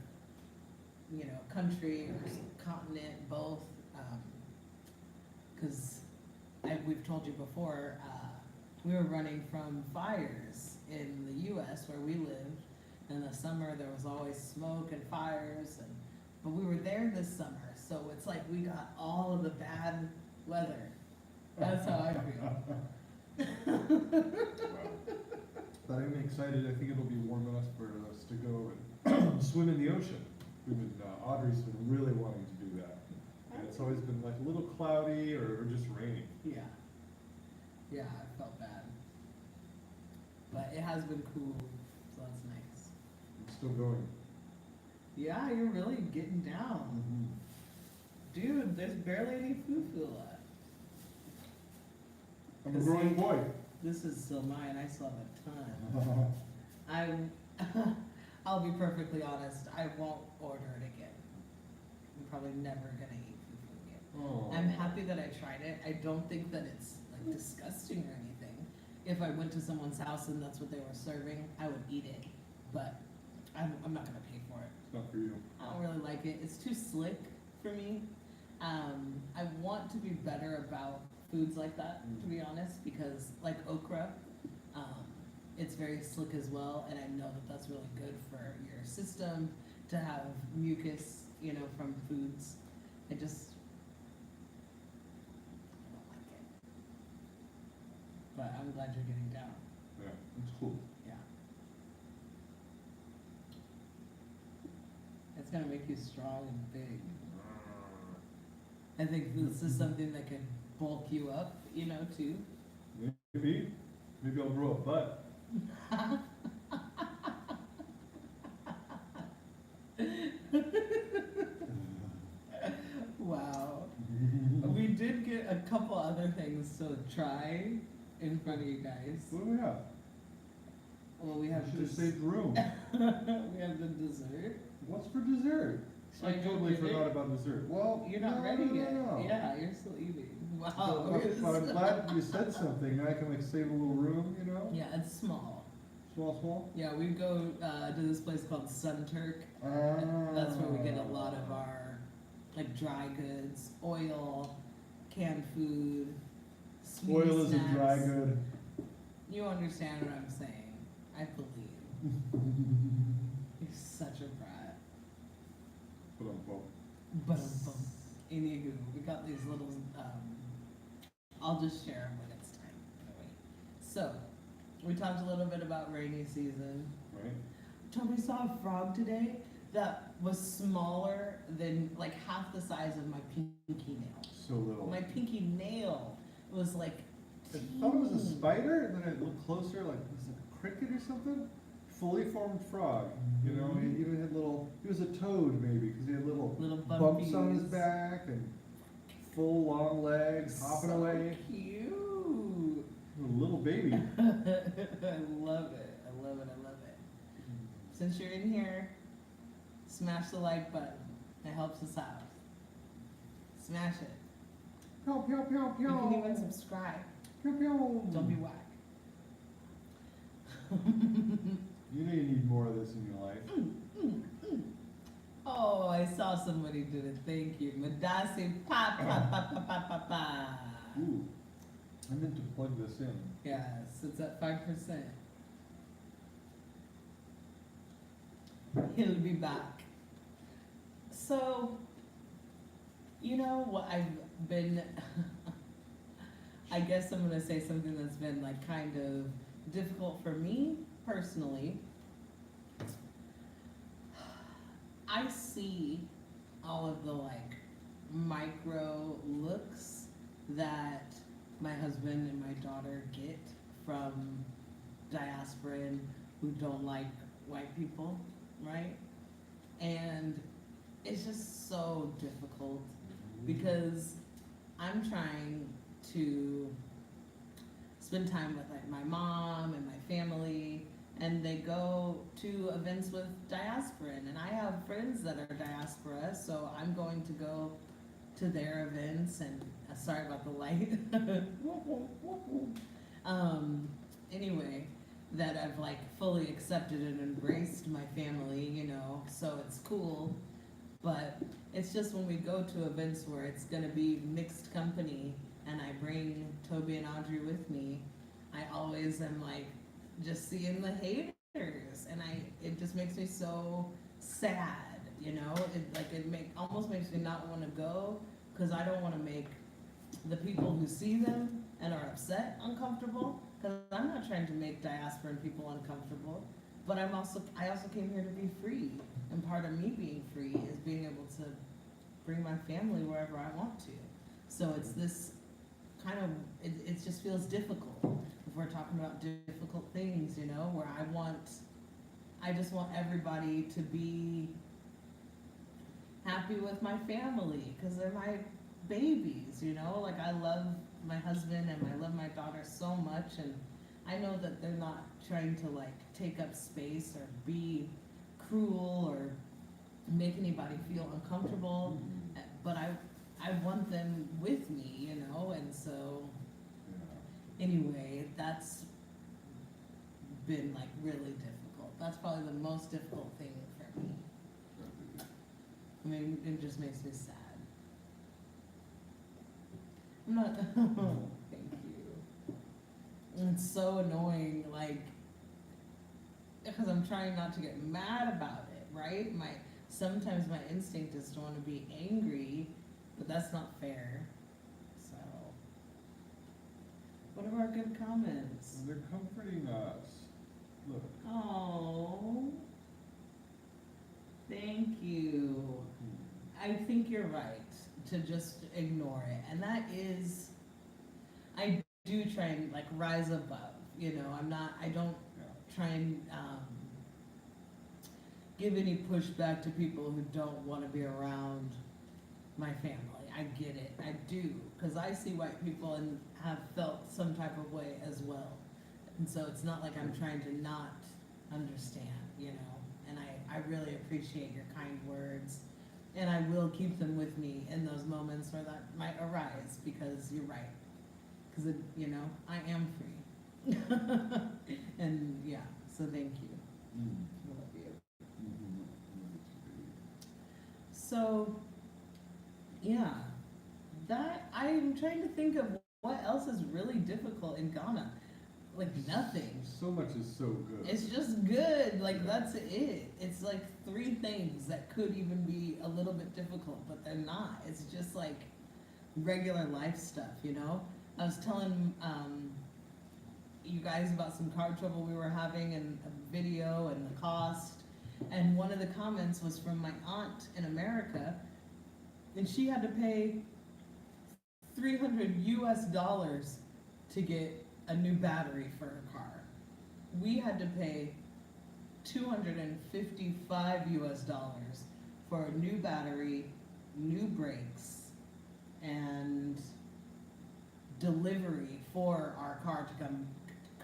[SPEAKER 1] you know, country or continent, both. Because we've told you before, we were running from fires in the U.S. where we lived. In the summer, there was always smoke and fires, but we were there this summer, so it's like we got all of the bad weather. That's how I feel.
[SPEAKER 2] But I'm excited. I think it'll be warm enough for us to go and swim in the ocean. Audrey's been really wanting to do that. And it's always been like a little cloudy or just raining.
[SPEAKER 1] Yeah. Yeah, I felt bad. But it has been cool, so that's nice.
[SPEAKER 2] I'm still going.
[SPEAKER 1] Yeah, you're really getting down. Dude, there's barely any Fufu left.
[SPEAKER 2] I'm a growing boy.
[SPEAKER 1] This is still mine, I still have a ton. I'll be perfectly honest, I won't order it again. I'm probably never gonna eat Fufu again.
[SPEAKER 2] Oh.
[SPEAKER 1] I'm happy that I tried it. I don't think that it's like disgusting or anything. If I went to someone's house and that's what they were serving, I would eat it. But I'm not gonna pay for it.
[SPEAKER 2] It's not for you.
[SPEAKER 1] I don't really like it. It's too slick for me. I want to be better about foods like that, to be honest, because like okra, it's very slick as well, and I know that that's really good for your system to have mucus, you know, from foods. I don't like it. But I'm glad you're getting down.
[SPEAKER 2] Yeah, it's cool.
[SPEAKER 1] Yeah. It's gonna make you strong and big. I think this is something that can bulk you up, you know, too.
[SPEAKER 2] Maybe I'll grow a butt.
[SPEAKER 1] Wow. We did get a couple other things to try in front of you guys.
[SPEAKER 2] What do we have?
[SPEAKER 1] Well, we have
[SPEAKER 2] Should have
[SPEAKER 1] this.
[SPEAKER 2] saved room.
[SPEAKER 1] We have the dessert.
[SPEAKER 2] What's for dessert?
[SPEAKER 1] Should
[SPEAKER 2] I
[SPEAKER 1] go
[SPEAKER 2] totally
[SPEAKER 1] get it?
[SPEAKER 2] forgot about dessert. Well,
[SPEAKER 1] You're not
[SPEAKER 2] no,
[SPEAKER 1] ready
[SPEAKER 2] no,
[SPEAKER 1] yet.
[SPEAKER 2] no.
[SPEAKER 1] Yeah, you're still eating. Wow.
[SPEAKER 2] But I'm glad you said something. Now I can like save a little room, you know?
[SPEAKER 1] Yeah, it's small.
[SPEAKER 2] Small.
[SPEAKER 1] Yeah, we go to this place called Sun Turk. That's where we get a lot of our like dry goods, oil, canned food, sweet
[SPEAKER 2] Oil is a
[SPEAKER 1] snacks.
[SPEAKER 2] dry good.
[SPEAKER 1] You understand what I'm saying? I believe. You're such a brat. But anywho, we got these little. I'll just share them when it's time. Anyway. So, we talked a little bit about rainy season.
[SPEAKER 2] Right?
[SPEAKER 1] Toby saw a frog today that was smaller than like half the size of my pinky nail.
[SPEAKER 2] So little.
[SPEAKER 1] My pinky nail was like.
[SPEAKER 2] I thought it was a
[SPEAKER 1] teeny.
[SPEAKER 2] spider, and then I looked closer, like it was a cricket or something. Fully formed frog. You know, he even had he was a toad maybe, because he had little bumps on his
[SPEAKER 1] bumpies.
[SPEAKER 2] back and full long legs, hopping
[SPEAKER 1] So
[SPEAKER 2] away.
[SPEAKER 1] Cute.
[SPEAKER 2] A little baby.
[SPEAKER 1] I love it. I love it. I love it. Since you're in here, smash the like button. It helps us out. Smash it.
[SPEAKER 2] Pew, pew, pew, pew.
[SPEAKER 1] You can even subscribe.
[SPEAKER 2] Pew, pew.
[SPEAKER 1] Don't be whack.
[SPEAKER 2] You know you need more of this in your life.
[SPEAKER 1] Oh, I saw somebody did it. Thank you. Madasi pa pa pa pa pa pa pa.
[SPEAKER 2] Ooh. I meant to plug this in.
[SPEAKER 1] Yes, it's at 5%. He'll be back. So, you know what I've been, I guess I'm gonna say something that's been like kind of difficult for me personally. I see all of the like micro looks that my husband and my daughter get from diasporan who don't like white people, right? And it's just so difficult because I'm trying to spend time with like my mom and my family, and they go to events with diasporan, and I have friends that are diaspora, so I'm going to go to their events, and sorry about the light. Anyway, that I've like fully accepted and embraced my family, you know, so it's cool. But it's just when we go to events where it's gonna be mixed company and I bring Toby and Audrey with me, I always am like just seeing the haters, and it just makes me so sad, you know. It almost makes me not want to go, because I don't want to make the people who see them and are upset uncomfortable, because I'm not trying to make diasporan people uncomfortable, but I also came here to be free, and part of me being free is being able to bring my family wherever I want to. So it's this kind of, it just feels difficult if we're talking about difficult things, you know, where I just want everybody to be happy with my family, because they're my babies, you know. Like, I love my husband and I love my daughter so much, and I know that they're not trying to like take up space or be cruel or make anybody feel uncomfortable, but I want them with me, you know. And so anyway, that's been like really difficult. That's probably the most difficult thing for me. I mean, it just makes me sad. I'm not. Thank you. It's so annoying, like, because I'm trying not to get mad about it, right? Sometimes my instinct is to want to be angry, but that's not fair. So, what are our good comments?
[SPEAKER 2] They're comforting us. Look.
[SPEAKER 1] Oh, thank you. I think you're right to just ignore it, and that is, I do try and like rise above. You know, I don't try and give any pushback to people who don't want to be around my family. I get it, I do, because I see white people and have felt some type of way as well. And so it's not like I'm trying to not understand, you know, and I really appreciate your kind words, and I will keep them with me in those moments where that might arise, because you're right, because, you know, I am free. And yeah, so thank you. I love you. So, yeah, I'm trying to think of what else is really difficult in Ghana. Like nothing.
[SPEAKER 2] So much is so good.
[SPEAKER 1] It's just good. Like that's it. It's like 3 things that could even be a little bit difficult, but they're not. It's just like regular life stuff, you know? I was telling you guys about some car trouble we were having and a video and the cost. And one of the comments was from my aunt in America, and she had to pay $300 US to get a new battery for her car. We had to pay $255 US for a new battery, new brakes, and delivery for our car to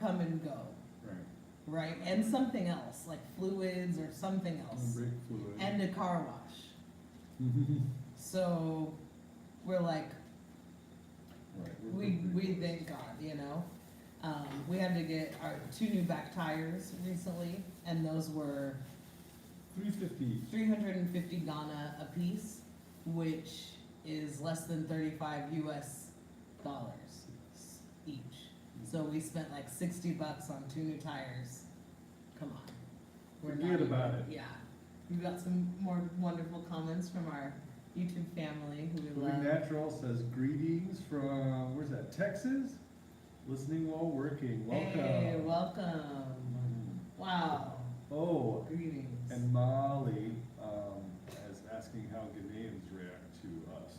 [SPEAKER 1] come and go. Right, and something else, like fluids or something else.
[SPEAKER 2] Brake fluid.
[SPEAKER 1] And a car wash. So we're like, we thank God, you know. We had to get our 2 new back tires recently, and those were $350 Ghana a piece, which is less than $35 US each. So we spent like $60 on 2 new tires. Come on.
[SPEAKER 2] Forget about it.
[SPEAKER 1] Yeah. We've got some more wonderful comments from our YouTube family who we love.
[SPEAKER 2] Natural says greetings from, where's that, Texas? Listening while working. Welcome.
[SPEAKER 1] Hey, welcome. Wow.
[SPEAKER 2] Oh,
[SPEAKER 1] Greetings.
[SPEAKER 2] and Molly is asking how Ghanaians react to us.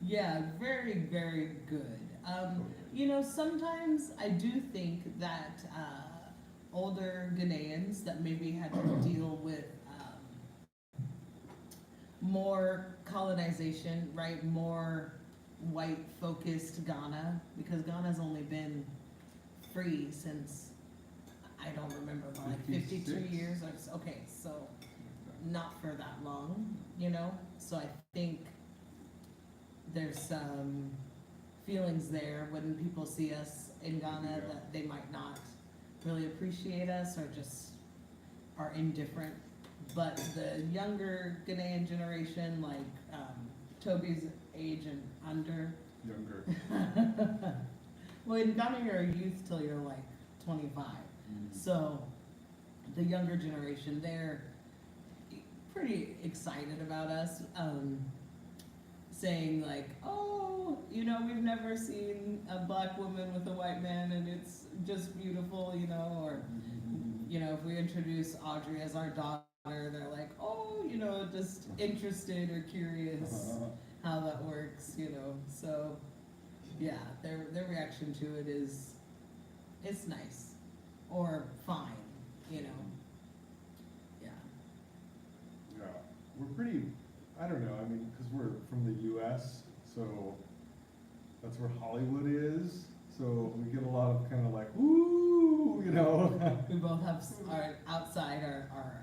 [SPEAKER 1] Yeah, very, very good. You know, sometimes I do think that older Ghanaians that maybe had to deal with more colonization, right? More white-focused Ghana, because Ghana's only been free since, I don't remember, but like 52 years. Okay, so not for that long, you know? So I think there's some feelings there when people see us in Ghana that they might not really appreciate us or just are indifferent. But the younger Ghanaian generation, like Toby's age and under.
[SPEAKER 2] Younger.
[SPEAKER 1] Well, in Ghana you're a youth till you're like 25. So the younger generation, they're pretty excited about us. Saying like, oh, you know, we've never seen a black woman with a white man and it's just beautiful, you know, or, you know, if we introduce Audrey as our daughter, they're like, oh, you know, just interested or curious how that works, you know. So, yeah, their reaction to it is, it's nice or fine, you know. Yeah.
[SPEAKER 2] Yeah, we're pretty, I don't know, I mean, because we're from the US, so that's where Hollywood is, so we get a lot of kind of like, ooh, you know.
[SPEAKER 1] We both have our outside, our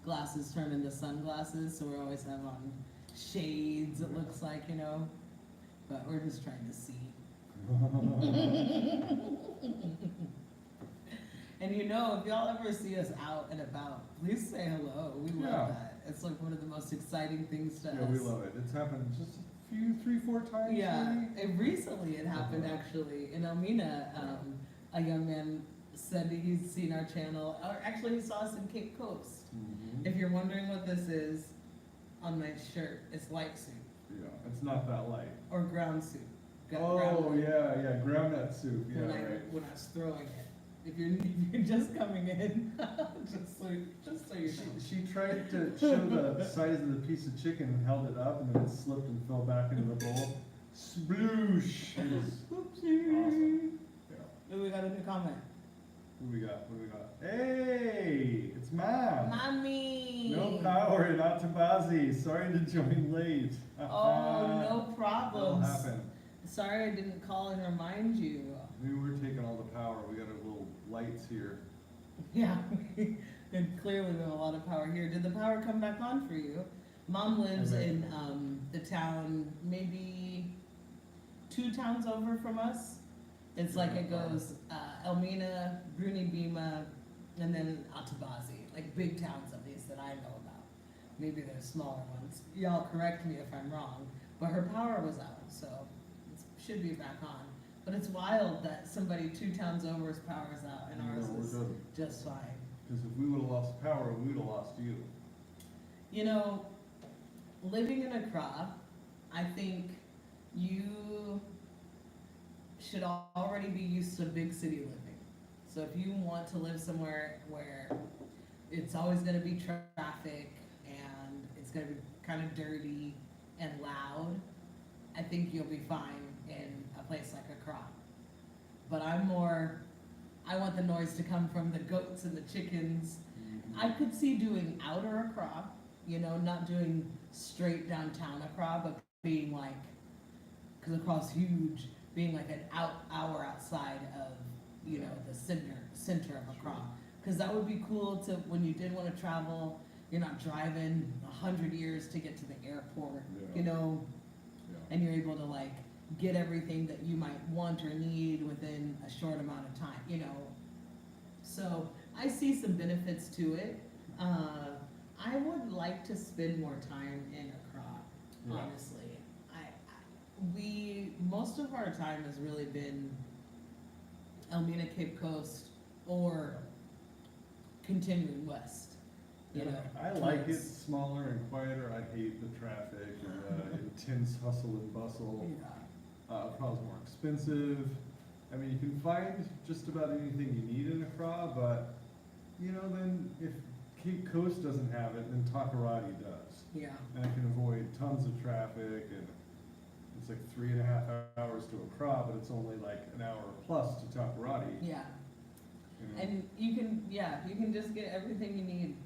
[SPEAKER 1] glasses turn into sunglasses, so we always have on shades, it looks like, you know, but we're just trying to see. And you know, if y'all ever see us out and about, please say hello. We love that. It's like one of the most exciting things to us.
[SPEAKER 2] Yeah, we love it. It's happened just a three, four times.
[SPEAKER 1] Yeah,
[SPEAKER 2] maybe?
[SPEAKER 1] recently it happened actually in Elmina. A young man said he's seen our channel, or actually he saw us in Cape Coast.
[SPEAKER 2] Mhm.
[SPEAKER 1] If you're wondering what this is, on my shirt, it's light soup
[SPEAKER 2] Yeah, it's not that light.
[SPEAKER 1] or ground soup.
[SPEAKER 2] Oh,
[SPEAKER 1] Ground-
[SPEAKER 2] yeah, groundnut soup, yeah,
[SPEAKER 1] when
[SPEAKER 2] right.
[SPEAKER 1] when I was throwing it. If you're just coming in, just so you know.
[SPEAKER 2] She tried to show the size of the piece of chicken and held it up, and then it slipped and fell back into the bowl. Sploosh! It was
[SPEAKER 1] Whoopsie.
[SPEAKER 2] awesome. Yeah.
[SPEAKER 1] Oh, we got a new comment.
[SPEAKER 2] What do we got? Hey, it's Mom.
[SPEAKER 1] Mommy.
[SPEAKER 2] No power in Atabazi. Sorry to join late.
[SPEAKER 1] Oh, no
[SPEAKER 2] That'll
[SPEAKER 1] problems.
[SPEAKER 2] happen.
[SPEAKER 1] Sorry I didn't call and remind you.
[SPEAKER 2] Maybe we're taking all the power. We got our little lights here.
[SPEAKER 1] Yeah, there's clearly been a lot of power here. Did the power come back on for you? Mom lives in the town, maybe 2 towns over from us. It's like it goes Elmina, Bruni Bima, and then Atabazi, like big towns at least that I know about. Maybe there's smaller ones. Y'all correct me if I'm wrong, but her power was out, so it should be back on. But it's wild that somebody 2 towns over's power's out and ours
[SPEAKER 2] No, we're
[SPEAKER 1] is
[SPEAKER 2] good.
[SPEAKER 1] just fine.
[SPEAKER 2] Because if we would have lost power, we would have lost you.
[SPEAKER 1] You know, living in Accra, I think you should already be used to big city living. So if you want to live somewhere where it's always gonna be traffic and it's gonna be kind of dirty and loud, I think you'll be fine in a place like Accra. But I want the noise to come from the goats and the chickens. I could see doing outer Accra, you know, not doing straight downtown Accra, but being like, because Accra's huge, being like an hour outside of, you know, the center of Accra. Because that would be cool to, when you did want to travel, you're not driving 100 years to get to the airport,
[SPEAKER 2] Yeah.
[SPEAKER 1] you know,
[SPEAKER 2] Yeah.
[SPEAKER 1] and you're able to like get everything that you might want or need within a short amount of time, you know. So I see some benefits to it. I would like to spend more time in Accra,
[SPEAKER 2] Yeah.
[SPEAKER 1] honestly. Most of our time has really been Elmina, Cape Coast, or continuing west. You know,
[SPEAKER 2] I like it
[SPEAKER 1] towards-
[SPEAKER 2] smaller and quieter. I hate the traffic and the intense hustle and bustle.
[SPEAKER 1] Yeah.
[SPEAKER 2] Accra's more expensive. I mean, you can find just about anything you need in Accra, but, you know, then if Cape Coast doesn't have it, then Takoradi does.
[SPEAKER 1] Yeah.
[SPEAKER 2] And I can avoid tons of traffic, and it's like 3.5 hours to Accra, but it's only like an hour plus to Takoradi.
[SPEAKER 1] Yeah.
[SPEAKER 2] You know?
[SPEAKER 1] And you can just get everything you need.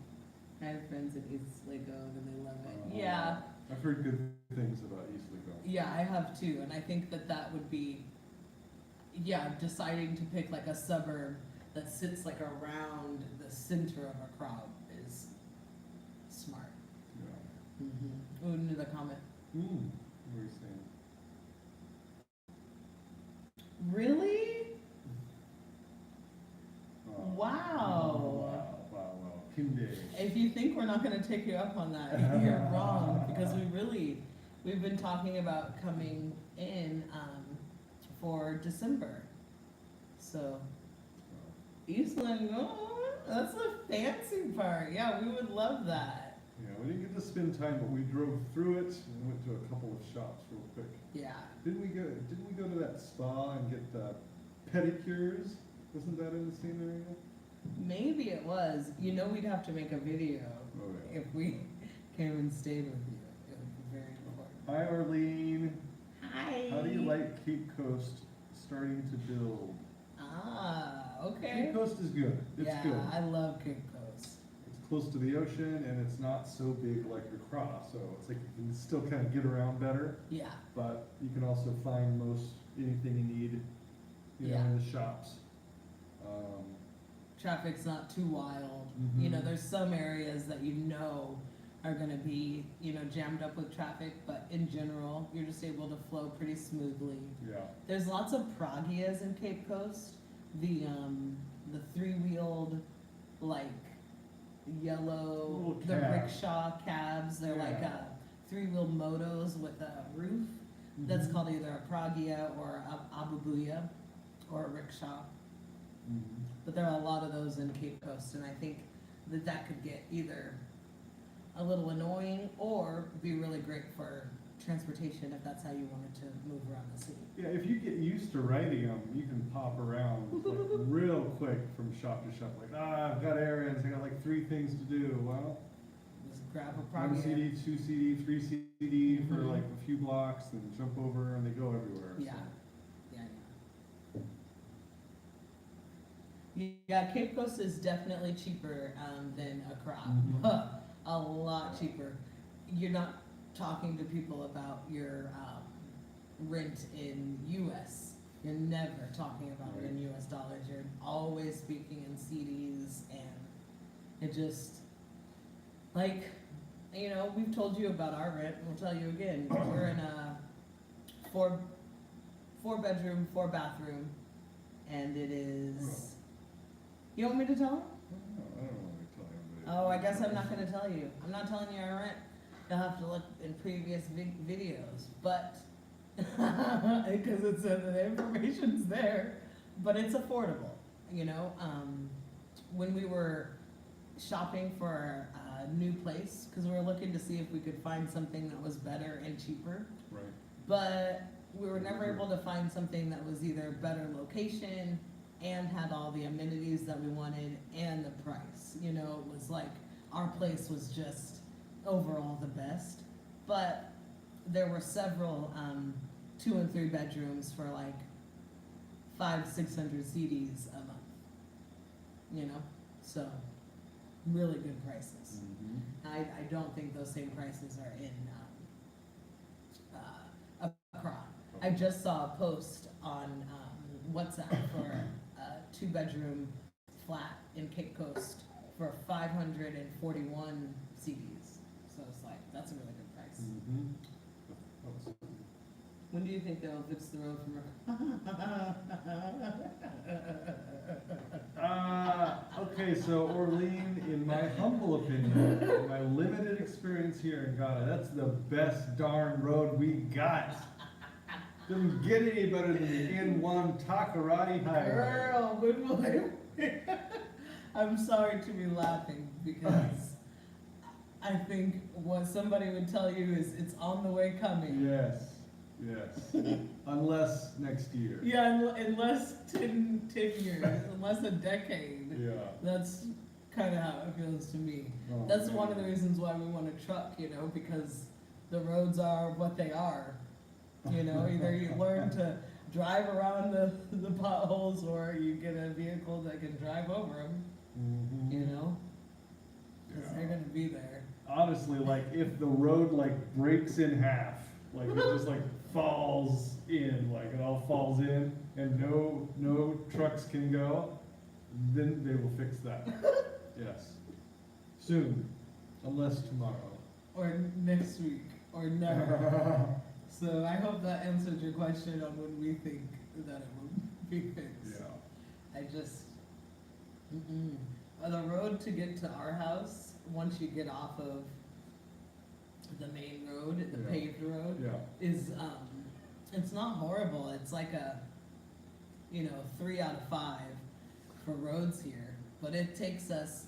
[SPEAKER 1] I have friends in East Lego and they love it. Yeah.
[SPEAKER 2] I've heard good things about East Lego.
[SPEAKER 1] Yeah, I have too, and I think that would be, deciding to pick like a suburb that sits like around the center of Accra is smart.
[SPEAKER 2] Yeah.
[SPEAKER 1] Mm-hmm. Ooh, another comment.
[SPEAKER 2] What are you saying?
[SPEAKER 1] Really?
[SPEAKER 2] Oh.
[SPEAKER 1] Wow.
[SPEAKER 2] Wow. Kimbe.
[SPEAKER 1] If you think we're not gonna take you up on that, you're wrong, because we've been talking about coming in, for December. So, Eastland, oh, that's the fancy part. Yeah, we would love that.
[SPEAKER 2] Yeah, we didn't get to spend time, but we drove through it and went to a couple of shops real quick.
[SPEAKER 1] Yeah.
[SPEAKER 2] Didn't we go to that spa and get the pedicures? Wasn't that in the same area?
[SPEAKER 1] Maybe it was. You know, we'd have to make a video
[SPEAKER 2] Oh, yeah.
[SPEAKER 1] if we came and stayed with you. It would be very important.
[SPEAKER 2] Hi, Arlene.
[SPEAKER 1] Hi.
[SPEAKER 2] How do you like Cape Coast starting to build?
[SPEAKER 1] Ah, okay.
[SPEAKER 2] Cape Coast is good. It's
[SPEAKER 1] yeah,
[SPEAKER 2] good.
[SPEAKER 1] I love Cape Coast.
[SPEAKER 2] It's close to the ocean and it's not so big like Accra, so it's like you can still kind of get around better,
[SPEAKER 1] Yeah.
[SPEAKER 2] but you can also find anything you need, you know,
[SPEAKER 1] Yeah.
[SPEAKER 2] in the shops.
[SPEAKER 1] Traffic's not too wild. You know,
[SPEAKER 2] Mhm.
[SPEAKER 1] there's some areas that you know are gonna be, you know, jammed up with traffic, but in general, you're just able to flow pretty smoothly.
[SPEAKER 2] Yeah.
[SPEAKER 1] There's lots of pragias in Cape Coast. The 3-wheeled, like, yellow,
[SPEAKER 2] Little
[SPEAKER 1] the
[SPEAKER 2] cab.
[SPEAKER 1] rickshaw cabs, they're like
[SPEAKER 2] Yeah.
[SPEAKER 1] three-wheel motos with a roof. That's called either a pragia or a abubuya or a rickshaw. But there are a lot of those in Cape Coast, and I think that could get either a little annoying or be really great for transportation if that's how you wanted to move around the city.
[SPEAKER 2] Yeah, if you get used to riding them, you can pop around like real quick from shop to shop. Like, I've got errands, I got like 3 things to do. Well,
[SPEAKER 1] Just grab a
[SPEAKER 2] 1
[SPEAKER 1] pragia.
[SPEAKER 2] CD, 2 CD, 3 CD for like a few blocks, and jump over, and they go everywhere.
[SPEAKER 1] Yeah. Yeah, Cape Coast is definitely cheaper than Accra. A lot cheaper. You're not talking to people about your rent in US. You're never talking about it in US dollars. You're always speaking in CDs, and it just, like, you know, we've told you about our rent, and we'll tell you again. We're in a four bedroom, 4 bathroom, and it is. You want me to tell him?
[SPEAKER 2] I don't want to tell anybody.
[SPEAKER 1] Oh, I guess I'm not gonna tell you. I'm not telling you our rent. You'll have to look in previous videos, but, because it's, the information's there, but it's affordable, you know? When we were shopping for a new place, because we were looking to see if we could find something that was better and cheaper,
[SPEAKER 2] Right.
[SPEAKER 1] but we were never able to find something that was either better location and had all the amenities that we wanted and the price. You know, it was like, our place was just overall the best, but there were several 2 and 3 bedrooms for like 500-600 CDs a month, you know, so really good prices. I don't think those same prices are in Accra. I just saw a post on WhatsApp for a 2-bedroom flat in Cape Coast for 541 CDs. So it's like, that's a really good price. When do you think they'll fix the road from
[SPEAKER 2] Okay, so Orlean, in my humble opinion, in my limited experience here in Ghana, that's the best darn road we got. Doesn't get any better than the N1 Takoradi Highway.
[SPEAKER 1] Girl, good boy. I'm sorry to be laughing because I think what somebody would tell you is it's on the way coming.
[SPEAKER 2] Yes, yes. Unless next year.
[SPEAKER 1] Yeah, in less 10 years, in less a decade.
[SPEAKER 2] Yeah.
[SPEAKER 1] That's kind of how it feels to me.
[SPEAKER 2] Oh,
[SPEAKER 1] That's
[SPEAKER 2] man.
[SPEAKER 1] one of the reasons why we want a truck, you know, because the roads are what they are. You know, either you learn to drive around the potholes or you get a vehicle that can drive over them, you know, because they're going to be there.
[SPEAKER 2] Honestly, like, if the road, like, breaks in half, like, it just, like, falls in, like, it all falls in, and no trucks can go, then they will fix that. Yes. Soon. Unless tomorrow.
[SPEAKER 1] Or next week, or never. So I hope that answered your question on when we think that it will be fixed.
[SPEAKER 2] Yeah.
[SPEAKER 1] I just, the road to get to our house, once you get off of the main road, the
[SPEAKER 2] Yeah.
[SPEAKER 1] paved road,
[SPEAKER 2] Yeah.
[SPEAKER 1] is, it's not horrible. It's like a, 3 out of 5 for roads here. But it takes us,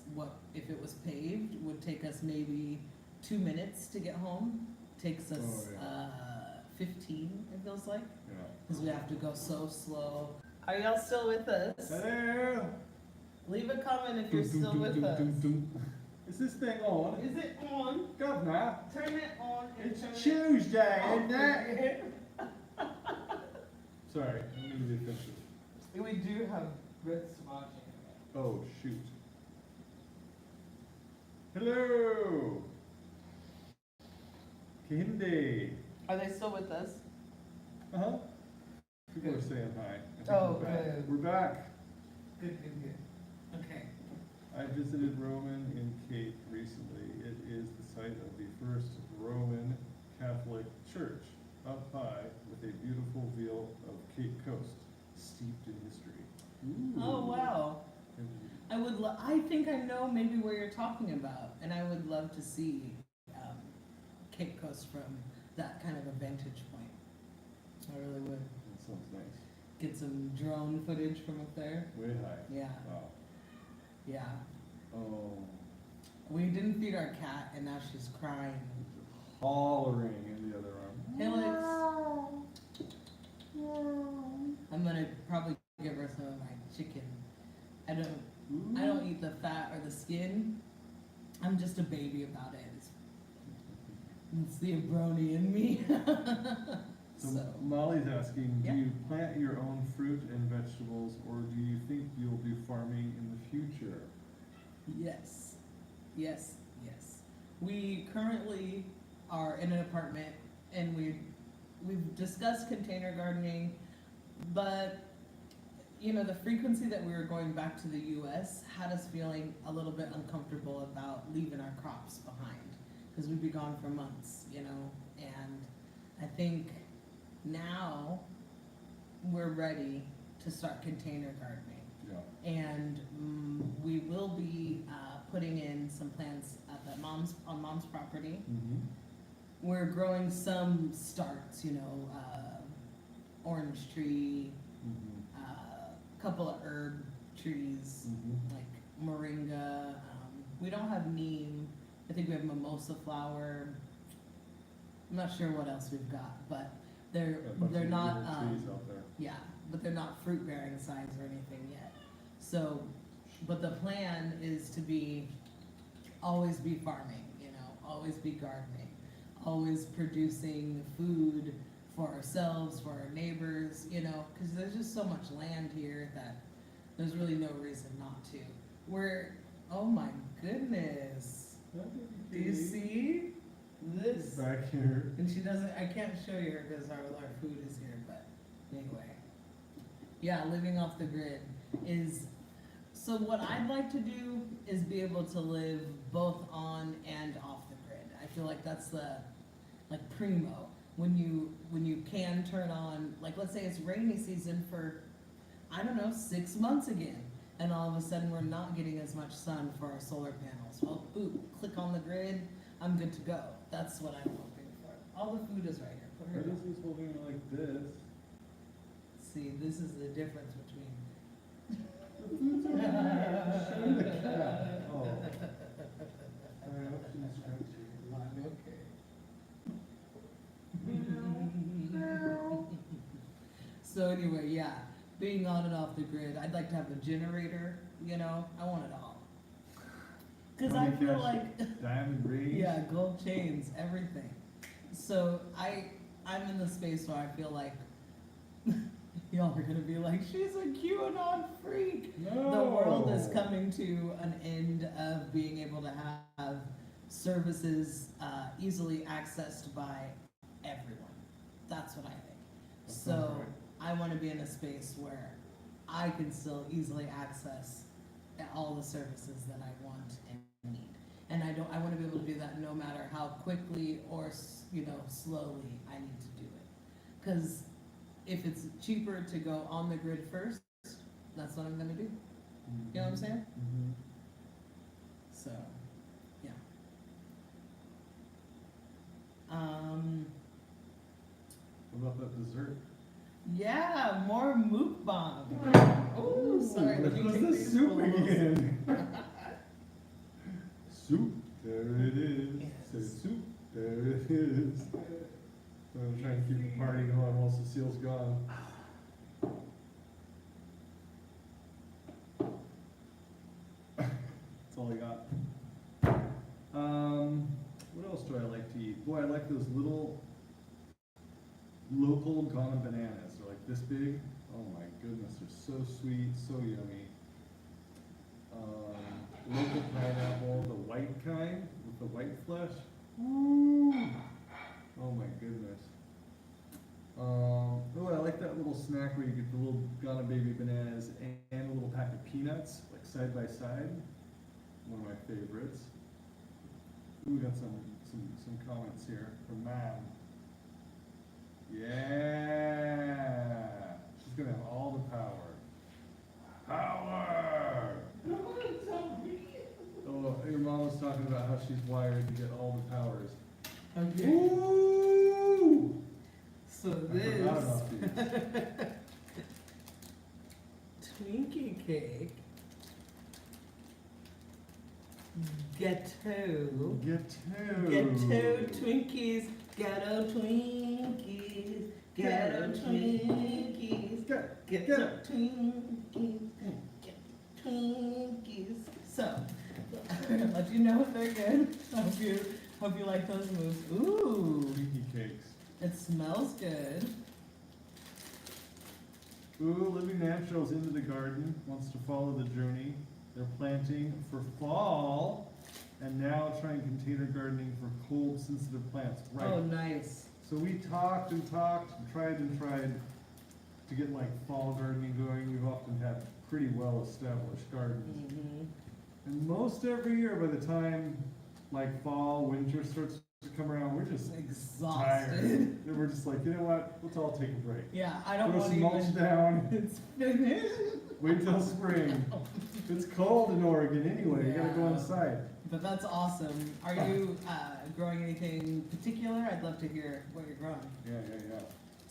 [SPEAKER 1] if it was paved, would take us maybe 2 minutes to get home. Takes us, 15, it feels like.
[SPEAKER 2] Yeah.
[SPEAKER 1] Because we have to go so slow. Are y'all still with us?
[SPEAKER 2] Hello.
[SPEAKER 1] Leave a comment if you're still with us.
[SPEAKER 2] Is this thing on?
[SPEAKER 1] Is it on?
[SPEAKER 2] Governor,
[SPEAKER 1] Turn it on and turn
[SPEAKER 2] it's
[SPEAKER 1] it
[SPEAKER 2] Tuesday,
[SPEAKER 1] off.
[SPEAKER 2] isn't it? Sorry, I didn't mean to be offensive.
[SPEAKER 1] We do have Brits watching.
[SPEAKER 2] Oh, shoot. Hello. Kehinde.
[SPEAKER 1] Are they still with us?
[SPEAKER 2] Uh-huh. People are saying hi. I think
[SPEAKER 1] Oh,
[SPEAKER 2] we're back.
[SPEAKER 1] good.
[SPEAKER 2] We're back.
[SPEAKER 1] Good. Okay.
[SPEAKER 2] I visited Roman in Cape recently. It is the site of the first Roman Catholic church, up high with a beautiful view of Cape Coast, steeped in history. Ooh.
[SPEAKER 1] Oh, wow. I think I know maybe where you're talking about, and I would love to see take us from that kind of a vantage point. I really would.
[SPEAKER 2] That sounds nice.
[SPEAKER 1] Get some drone footage from up there.
[SPEAKER 2] Way high.
[SPEAKER 1] Yeah,
[SPEAKER 2] Wow.
[SPEAKER 1] yeah.
[SPEAKER 2] Oh.
[SPEAKER 1] We didn't feed our cat, and now she's crying.
[SPEAKER 2] Hollering in the other arm.
[SPEAKER 1] Hey, Lex. I'm gonna probably give her some of my chicken. I don't eat the fat or the skin. I'm just a baby about it. It's the brony in me.
[SPEAKER 2] So Molly's asking,
[SPEAKER 1] Yeah.
[SPEAKER 2] do you plant your own fruit and vegetables, or do you think you'll do farming in the future?
[SPEAKER 1] Yes, yes, yes. We currently are in an apartment, and we've discussed container gardening, but you know, the frequency that we were going back to the U.S. had us feeling a little bit uncomfortable about leaving our crops behind, because we'd be gone for months, you know, and I think now we're ready to start container gardening.
[SPEAKER 2] Yeah.
[SPEAKER 1] And we will be putting in some plants at on mom's property.
[SPEAKER 2] Mm-hmm.
[SPEAKER 1] We're growing some starts, you know, orange tree, couple of herb trees,
[SPEAKER 2] Mm-hmm.
[SPEAKER 1] like moringa. We don't have neem. I think we have mimosa flower. I'm not sure what else we've got, but they're not
[SPEAKER 2] trees out there.
[SPEAKER 1] yeah, but they're not fruit bearing size or anything yet. So, but the plan is to always be farming, you know, always be gardening, always producing food for ourselves, for our neighbors, you know, because there's just so much land here that there's really no reason not to. Oh my goodness. Do you see this?
[SPEAKER 2] Back here.
[SPEAKER 1] And she doesn't, I can't show you her because our food is here, but anyway. Yeah, living off the grid is, so what I'd like to do is be able to live both on and off the grid. I feel like that's like primo. When you can turn on, like let's say it's rainy season for, I don't know, 6 months again. And all of a sudden we're not getting as much sun for our solar panels. Well, boop, click on the grid, I'm good to go. That's what I'm hoping for. All the food is right here. Put her
[SPEAKER 2] What
[SPEAKER 1] down.
[SPEAKER 2] is this holding it like this?
[SPEAKER 1] See, this is the difference between.
[SPEAKER 2] Show the cat. Oh. I hope she's scratching.
[SPEAKER 1] Okay. So anyway, yeah, being on and off the grid, I'd like to have a generator, you know, I want it all. Cause I feel like,
[SPEAKER 2] Diamond rings.
[SPEAKER 1] yeah, gold chains, everything. So I'm in the space where I feel like y'all are gonna be like, she's a QAnon freak.
[SPEAKER 2] No.
[SPEAKER 1] The world is coming to an end of being able to have services easily accessed by everyone. That's what I think.
[SPEAKER 2] That sounds
[SPEAKER 1] So
[SPEAKER 2] right.
[SPEAKER 1] I want to be in a space where I can still easily access all the services that I want and need. And I want to be able to do that no matter how quickly or, you know, slowly I need to do it. Because if it's cheaper to go on the grid first, that's what I'm going to do. You know what I'm saying?
[SPEAKER 2] Mm-hmm.
[SPEAKER 1] So, yeah.
[SPEAKER 2] What about that dessert?
[SPEAKER 1] Yeah, more mukbang. Oh, sorry.
[SPEAKER 2] What
[SPEAKER 1] let me
[SPEAKER 2] was
[SPEAKER 1] take
[SPEAKER 2] the
[SPEAKER 1] these
[SPEAKER 2] soup
[SPEAKER 1] balls.
[SPEAKER 2] again? Soup, there it is.
[SPEAKER 1] Yes.
[SPEAKER 2] Say soup, there it is. I'm trying to keep the party going while Cecile's gone. That's all I got. What else do I like to eat? Boy, I like those little local Ghana bananas. They're like this big. Oh my goodness, they're so sweet, so yummy. Local pineapple, the white kind with the white flesh. Woo! Oh my goodness. Oh, I like that little snack where you get the little Ghana baby bananas and a little pack of peanuts, like side by side. One of my favorites. Ooh, we got some comments here from Mom. Yeah, she's gonna have all the power. Power! Oh, your mom was talking about how she's wired to get all the powers.
[SPEAKER 1] Okay.
[SPEAKER 2] Ooh!
[SPEAKER 1] So
[SPEAKER 2] I
[SPEAKER 1] this
[SPEAKER 2] forgot about these.
[SPEAKER 1] Twinkie cake, ghetto, ghetto Twinkies, ghetto Twinkies, ghetto Twinkies, ghetto Twinkies, ghetto Twinkies. So, let you know if they're good. Hope you like those moves. Ooh,
[SPEAKER 2] Twinkie cakes.
[SPEAKER 1] it smells good.
[SPEAKER 2] Ooh, Living Naturals into the garden, wants to follow the journey. They're planting for fall, and now trying container gardening for cold sensitive plants. Right.
[SPEAKER 1] Oh, nice.
[SPEAKER 2] So we talked and talked, and tried to get like fall gardening going. We've often had pretty well established gardens.
[SPEAKER 1] Mm-hmm.
[SPEAKER 2] And most every year by the time like fall, winter starts to come around, we're just
[SPEAKER 1] Exhausted.
[SPEAKER 2] tired. And we're just like, you know what, let's all take a break.
[SPEAKER 1] Yeah, I don't
[SPEAKER 2] Throw
[SPEAKER 1] want
[SPEAKER 2] some
[SPEAKER 1] to
[SPEAKER 2] mulch
[SPEAKER 1] even.
[SPEAKER 2] down,
[SPEAKER 1] It's finished.
[SPEAKER 2] wait till spring. It's cold in Oregon anyway, you gotta go
[SPEAKER 1] Yeah.
[SPEAKER 2] inside.
[SPEAKER 1] But that's awesome. Are you growing anything particular? I'd love to hear what you're growing.
[SPEAKER 2] Yeah.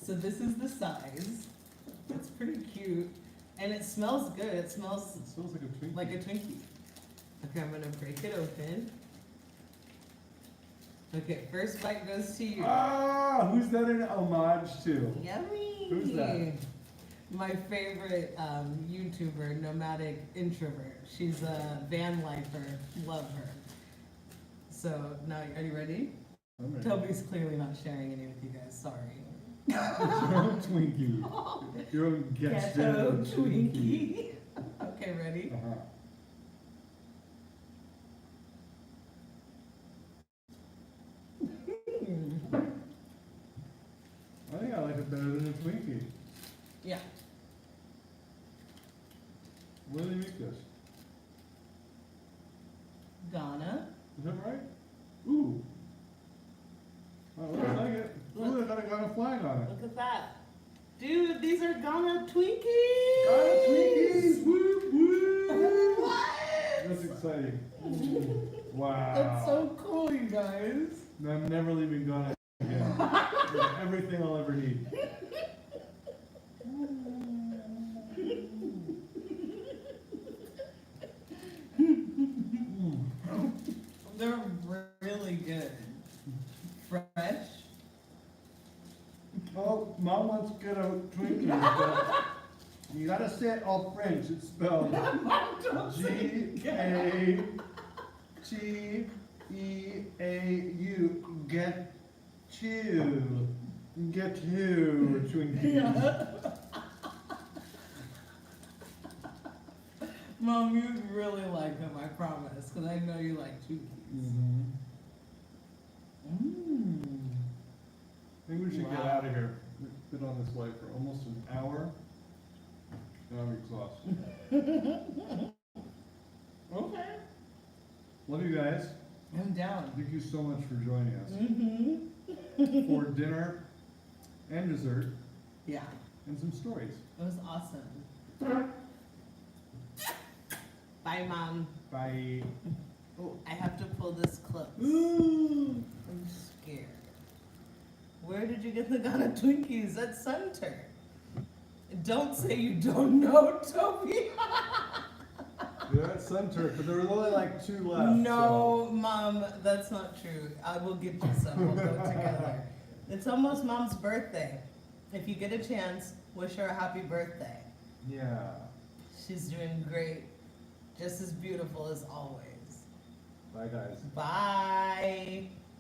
[SPEAKER 1] So this is the size. It's pretty cute. And it smells good. It smells
[SPEAKER 2] It smells like a Twinkie.
[SPEAKER 1] like a Twinkie. Okay, I'm gonna break it open. Okay, first bite goes to you.
[SPEAKER 2] Ah, who's that an homage to?
[SPEAKER 1] Yummy!
[SPEAKER 2] Who's that?
[SPEAKER 1] My favorite YouTuber, Nomadic Introvert. She's a van lifer. Love her. So now, are you ready?
[SPEAKER 2] I'm ready.
[SPEAKER 1] Toby's clearly not sharing any with you guys. Sorry.
[SPEAKER 2] It's your own Twinkie. Your own
[SPEAKER 1] Ghetto Twinkie. Okay, ready?
[SPEAKER 2] Uh-huh. I think I like it better than a Twinkie.
[SPEAKER 1] Yeah.
[SPEAKER 2] Where do they make this?
[SPEAKER 1] Ghana.
[SPEAKER 2] Is that right? Ooh. Oh, looks like it. Ooh, they got a flag on it.
[SPEAKER 1] Look at that. Dude, these are Ghana Twinkies!
[SPEAKER 2] Got a Twinkies! Woo, woo!
[SPEAKER 1] What?
[SPEAKER 2] That's exciting. Wow.
[SPEAKER 1] That's so cool, you guys.
[SPEAKER 2] I'm never leaving Ghana again. There's everything I'll ever need.
[SPEAKER 1] They're really good. Fresh.
[SPEAKER 2] Oh, Mom wants to get a Twinkie. But you gotta say it all French. It's spelled G-A-T-E-A-U. Get you. Get you, Twinkies.
[SPEAKER 1] Mom, you really like them, I promise, because I know you like Twinkies.
[SPEAKER 2] Mm-hmm.
[SPEAKER 1] Mmm.
[SPEAKER 2] I think we should get
[SPEAKER 1] Wow.
[SPEAKER 2] out of here. We've been on this light for almost an hour. Now I'm exhausted.
[SPEAKER 1] Okay.
[SPEAKER 2] Love you guys.
[SPEAKER 1] I'm down.
[SPEAKER 2] Thank you so much for joining us
[SPEAKER 1] Mm-hmm.
[SPEAKER 2] for dinner and dessert
[SPEAKER 1] Yeah,
[SPEAKER 2] and some stories.
[SPEAKER 1] it was awesome. Bye, Mom.
[SPEAKER 2] Bye.
[SPEAKER 1] Oh, I have to pull this close.
[SPEAKER 2] Ooh.
[SPEAKER 1] I'm scared. Where did you get the Ghana Twinkies? At Center. Don't say you don't know, Toby.
[SPEAKER 2] You're at Center, but there were only like 2 left.
[SPEAKER 1] No, Mom, that's not true. I will get you some. We'll go together. It's almost Mom's birthday. If you get a chance, wish her a happy birthday.
[SPEAKER 2] So. Yeah.
[SPEAKER 1] She's doing great. Just as beautiful as always.
[SPEAKER 2] Bye, guys.
[SPEAKER 1] Bye.